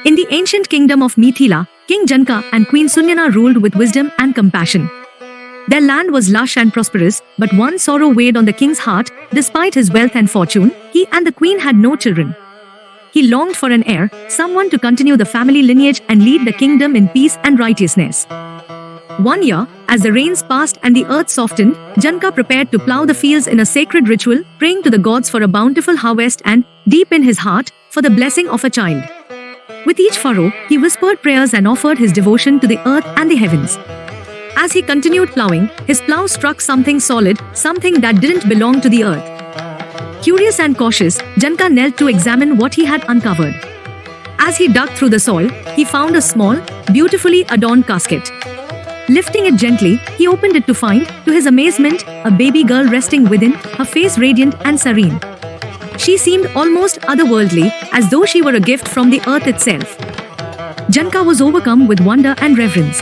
In the ancient kingdom of Mithila, King Janka and Queen Sunyana ruled with wisdom and compassion. Their land was lush and prosperous, but one sorrow weighed on the king's heart. Despite his wealth and fortune, he and the queen had no children. He longed for an heir, someone to continue the family lineage and lead the kingdom in peace and righteousness. One year, as the rains passed and the earth softened, Janka prepared to plow the fields in a sacred ritual, praying to the gods for a bountiful harvest and, deep in his heart, for the blessing of a child. With each furrow, he whispered prayers and offered his devotion to the earth and the heavens. As he continued plowing, his plow struck something solid, something that didn't belong to the earth. Curious and cautious, Janka knelt to examine what he had uncovered. As he dug through the soil, he found a small, beautifully adorned casket. Lifting it gently, he opened it to find, to his amazement, a baby girl resting within, her face radiant and serene. She seemed almost otherworldly, as though she were a gift from the earth itself. Janka was overcome with wonder and reverence.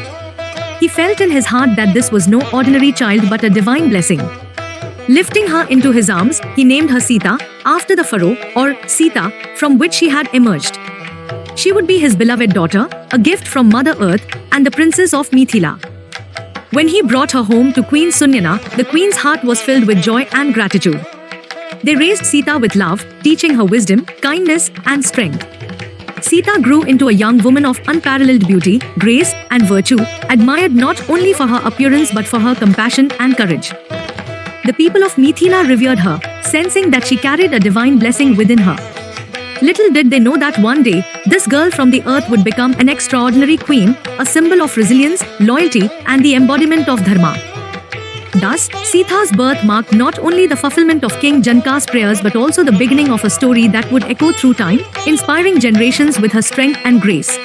He felt in his heart that this was no ordinary child but a divine blessing. Lifting her into his arms, he named her Sita, after the furrow, or Sita, from which she had emerged. She would be his beloved daughter, a gift from Mother Earth, and the princess of Mithila. When he brought her home to Queen Sunyana, the queen's heart was filled with joy and gratitude. They raised Sita with love, teaching her wisdom, kindness, and strength. Sita grew into a young woman of unparalleled beauty, grace, and virtue, admired not only for her appearance but for her compassion and courage. The people of Mithila revered her, sensing that she carried a divine blessing within her. Little did they know that one day, this girl from the earth would become an extraordinary queen, a symbol of resilience, loyalty, and the embodiment of dharma. Thus, Sita's birth marked not only the fulfillment of King Janka's prayers but also the beginning of a story that would echo through time, inspiring generations with her strength and grace.